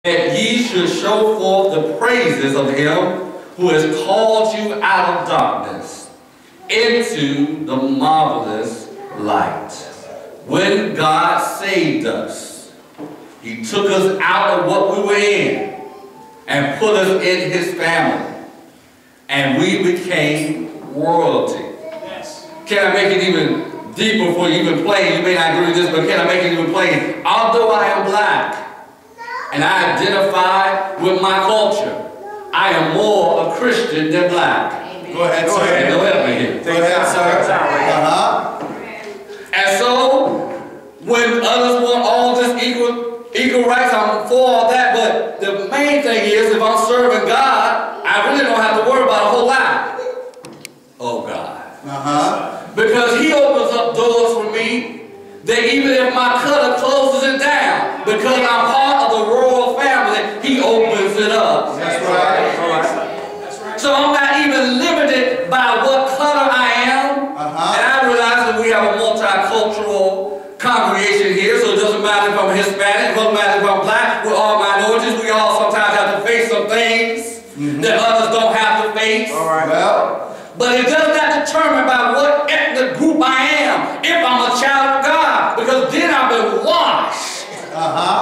that ye should show forth the praises of him who has called you out of darkness into the marvelous light. When God saved us, he took us out of what we were in and put us in his family. And we became royalty. Yes. Can I make it even deeper for you, even plain? You may not agree with this, but can I make it even plain? Although I am black and I identify with my culture, I am more a Christian than black. Amen. Go ahead, sir. Go ahead, Go ahead, sir. And so, when others want all this equal rights, I'm for all that, but the main thing is, if I'm serving God, I really don't have to worry about a whole lot. Oh, God. Because he opens up doors for me that even if my cutter closes it down, because I'm part of the royal family, he opens it up. That's right. So I'm not even limited by what color I am. And I realize that we have a multicultural congregation here, so it doesn't matter if I'm Hispanic, it doesn't matter if I'm black, we're all minorities. We all sometimes have to face some things that others don't have to face. All right. Well, but it does not determine by what ethnic group I am if I'm a child of God, because then I've been washed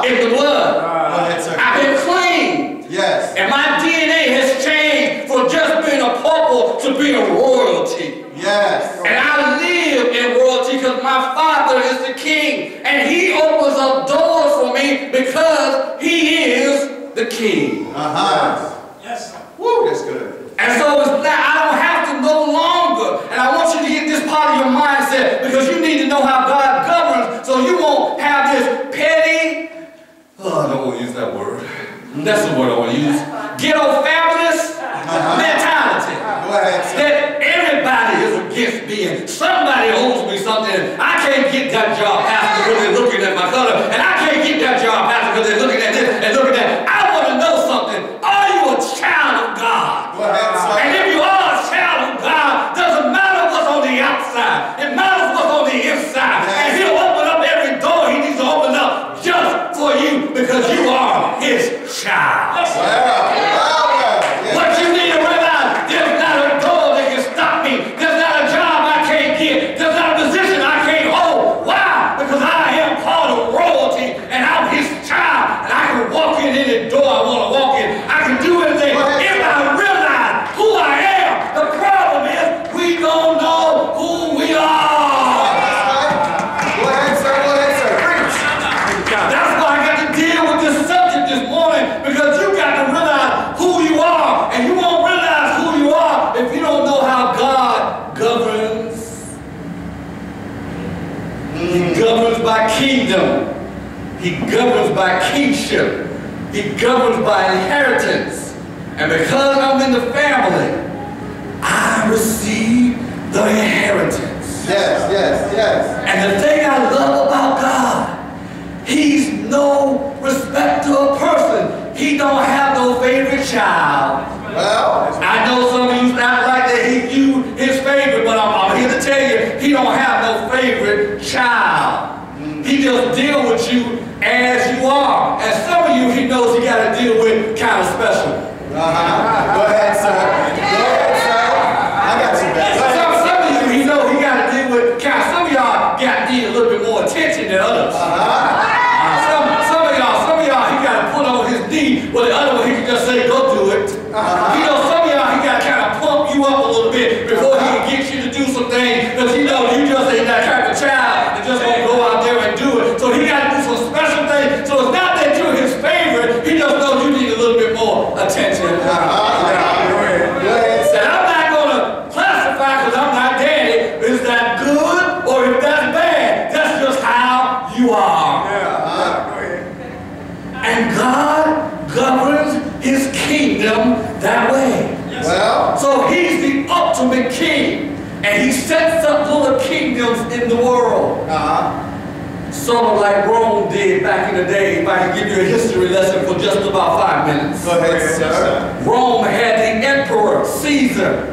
in the blood. I've been cleaned. Yes. And my DNA has changed from just being a pauper to being royalty. Yes. And I live in royalty because my Father is the King. And he opens up doors for me because he is the King. Yes. Woo, that's good. And so it's that I don't have to no longer, and I want you to get this part of your mindset, because you need to know how God governs so you won't have this petty, I don't want to use that word. That's the word I want to use. Ghetto fabulous mentality. That everybody is against me and somebody owes me something. I can't get that job, Pastor, because they're looking at my color, and I can't get that job, Pastor, because they're looking at this and looking at that. I want to know something. Are you a child of God? And if you are a child of God, doesn't matter what's on the outside. It matters what's on the inside. And he'll open up every door he needs to open up just for you, because you are his child. But you need to realize there's not a door that can stop me. There's not a job I can't get. There's not a position I can't hold. Why? Because I am part of royalty and I'm his child. And I can walk in any door I want to walk in. I can do anything if I realize who I am. The problem is we don't know who we are. Go ahead, sir. Preach. That's why I got to deal with this subject this morning, because you got to realize who you are, and you won't realize who you are if you don't know how God governs. He governs by kingdom. He governs by kingship. He governs by inheritance. And because I'm in the family, I receive the inheritance. Yes. And the thing I love about God, he's no respecter of person. He don't have no favorite child. Well, I know some of you not like that you his favorite, but I'm here to tell you, he don't have no favorite child. He just deal with you as you are. And some of you, he knows he got to deal with kind of special. Go ahead, sir. I got you back. Some of you, he know he got to deal with kind of, some of y'all need a little bit more attention than others. Some of y'all, he got to put on his knee, well, the other one, he can just say, go do it. You know, some of y'all, he got to kind of pump you up a little bit before he can get you to do some things, because he knows you just ain't that type of child that just going to go out there and do it. So he got to do some special things. So it's not that you're his favorite, he just knows you need a little bit more attention. And I'm not going to classify, because I'm not daddy, is that good or if that's bad. That's just how you are. And God governs his kingdom that way. Well, so he's the ultimate king, and he sets up little kingdoms in the world. Sort of like Rome did back in the day. If I can give you a history lesson for just about 5 minutes. Go ahead, sir. Rome had the emperor, Caesar,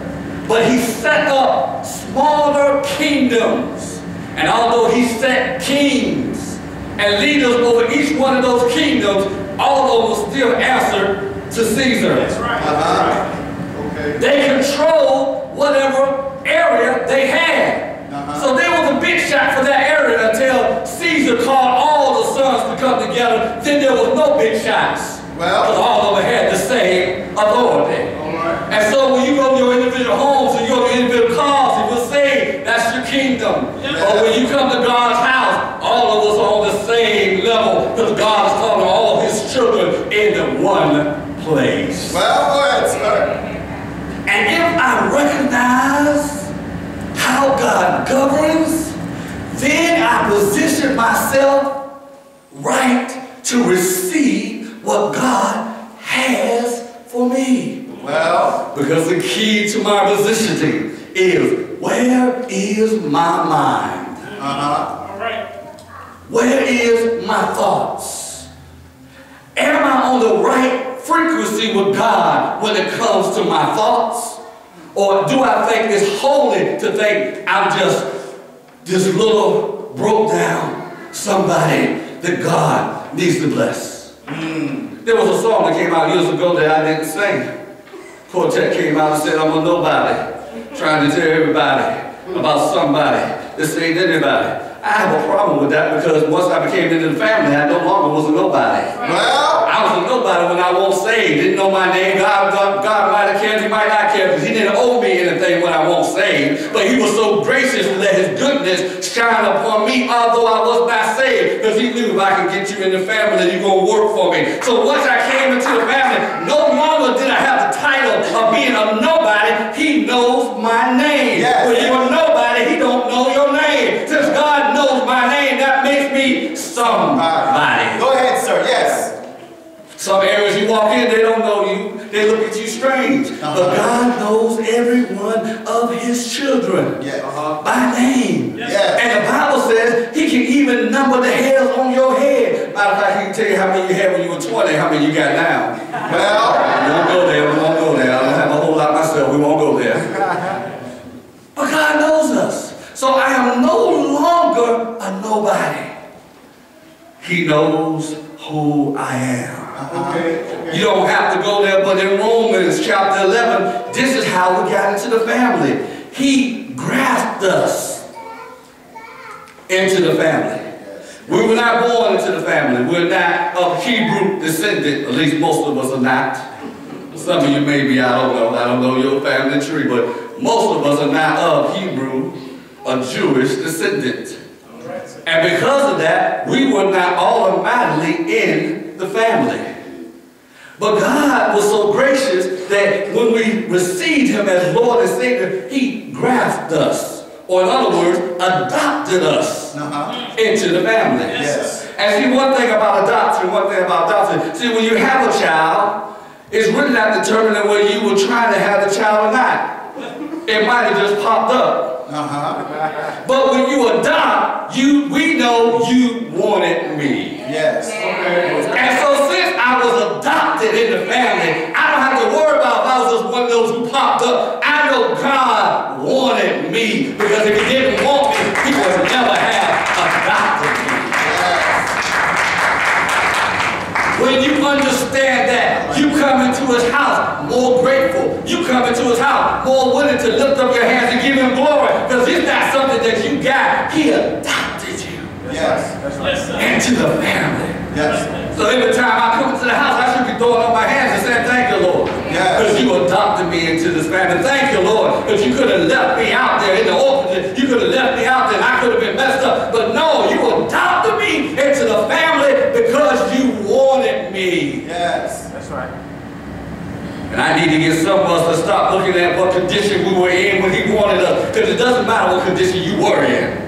but he set up smaller kingdoms. And although he set kings and leaders over each one of those kingdoms, all of them will still answer to Caesar. That's right. That's right. Okay. They control whatever area they had. So they were the big shot for that area until Caesar called all the sons to come together. Then there was no big shots. Because all of them had the same authority. And so when you go to your individual homes and you go to your individual cars, it will say that's your kingdom. Or when you come to God's house, all of us are on the same level because God is calling all of his children into one place. Well, go ahead, sir. And if I recognize how God governs, then I position myself right to receive what God has for me. Well, because the key to my positioning is, where is my mind? All right. Where is my thoughts? Am I on the right frequency with God when it comes to my thoughts? Or do I think it's holy to think I'm just this little broke down somebody that God needs to bless? There was a song that came out years ago that I didn't sing. Quartet came out and said, I'm a nobody, trying to tell everybody about somebody. This ain't anybody. I have a problem with that because once I became into the family, I no longer was a nobody. well, I was a nobody when I won't save. Didn't know my name. God might have cared, he might not care, because he didn't owe me anything when I won't save. But he was so gracious to let his goodness shine upon me, although I was not saved, because he knew if I could get you in the family, you're going to work for me. So once I came into the family, no longer did I have the title of being a nobody. He knows my name. Yes. When you're a nobody, he don't know your name. Since God knows my name, that makes me somebody. Go ahead, sir. Yes. Some areas you walk in, they don't know you. They look at you strange. But God knows every one of his children by name. Yes. And the Bible says he can even number the hairs on your head. Matter of fact, he can tell you how many you had when you were 20, how many you got now. Well, We won't go there. We won't go there. I don't have a whole lot myself. We won't go there. But God knows us. So I am no longer a nobody. He knows who I am. Okay. You don't have to go there, but in Romans chapter 11, this is how we got into the family. He grafted us into the family. We were not born into the family. We're not of Hebrew descendant. At least most of us are not. Some of you may be, I don't know. I don't know your family tree, but most of us are not of Hebrew or Jewish descendant. And because of that, we were not automatically in the family. But God was so gracious that when we received him as Lord and Savior, he grafted us. Or in other words, adopted us into the family. Yes. And see, one thing about adoption, see, when you have a child, it's really not determining whether you were trying to have the child or not. It might have just popped up. But when you adopt, we know you wanted me. Yes. And so since I was adopted in the family, I don't have to worry about if I was just one of those who popped up. I know God wanted me, because if he didn't want me, he would never have adopted me. When you understand that, you come into his house more grateful. You come into his house more willing to lift up your hands and give him glory, because it's not something that you got. He adopted you into the family. Yes. So every time I come into the house, I should be throwing up my hands and saying, thank you, Lord. Because you adopted me into this family. Thank you, Lord. Because you could have left me out there in the orphanage. You could have left me out there and I could have been messed up. But no, you adopted me into the family because you wanted me. Yes. That's right. And I need to get some of us to stop looking at what condition we were in when he wanted us. Because it doesn't matter what condition you were in.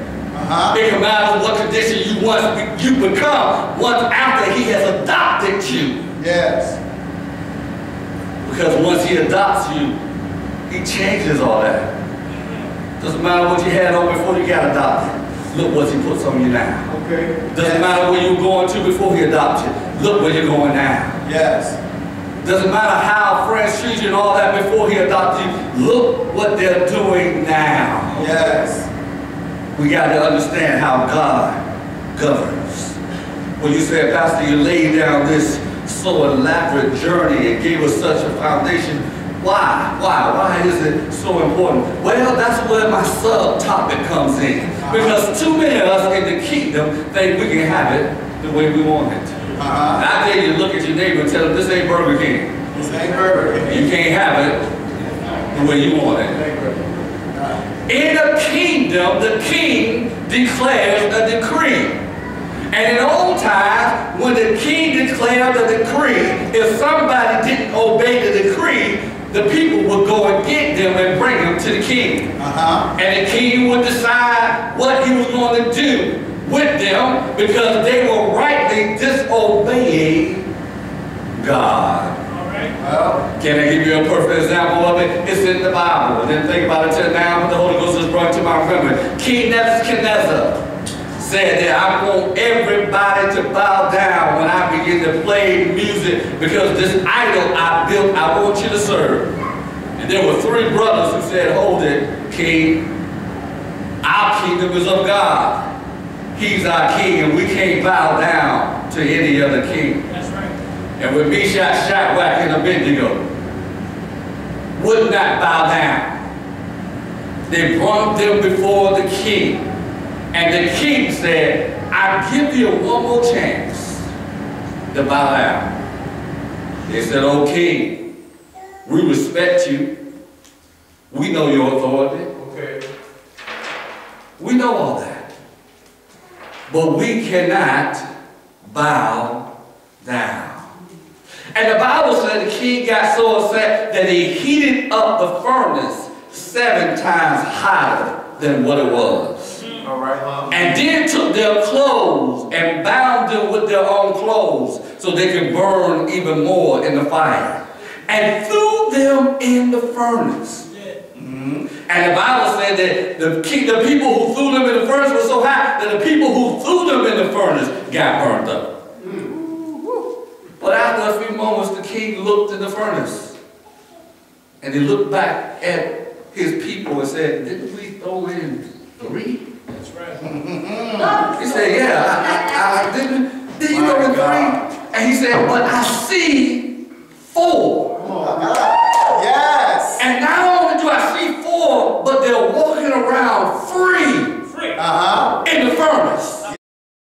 It can matter what condition you become once after he has adopted you. Yes. Because once he adopts you, he changes all that. Doesn't matter what you had on before you got adopted. Look what he puts on you now. Okay. Doesn't matter where you were going to before he adopted you. Look where you're going now. Yes. Doesn't matter how friends treat you and all that before he adopted you. Look what they're doing now. Yes. We got to understand how God governs. When you say, Pastor, you laid down this so elaborate journey and gave us such a foundation. Why? Why is it so important? Well, that's where my subtopic comes in. Because too many of us in the kingdom think we can have it the way we want it. And I dare you to look at your neighbor and tell them, this ain't Burger King. This ain't Burger King. You can't have it the way you want it. In a kingdom, the king declares a decree. And in old times, when the king declared a decree, if somebody didn't obey the decree, the people would go and get them and bring them to the king. And the king would decide what he was going to do with them because they were rightly disobeying God. Well, can I give you a perfect example of it? It's in the Bible. I didn't think about it till now, but the Holy Ghost has brought it to my memory. King Nebuchadnezzar said that I want everybody to bow down when I begin to play music because this idol I built, I want you to serve. And there were 3 brothers who said, hold it, king. Our kingdom is of God. He's our king and we can't bow down to any other king. That's right. And when Meshach, Shadrach, and Abednego would not bow down, they brought them before the king. And the king said, I give you one more chance to bow down. They said, oh king, we respect you. We know your authority. Okay. We know all that. But we cannot bow down. And the Bible said the king got so upset that he heated up the furnace 7 times hotter than what it was. All right. And then took their clothes and bound them with their own clothes so they could burn even more in the fire. And threw them in the furnace. And the Bible said that the people who threw them in the furnace were so hot that the people who threw them in the furnace got burned up. But after a few moments, the king looked in the furnace. And he looked back at his people and said, didn't we throw in 3? That's right. He said, yeah, I didn't you throw in 3? And he said, but I see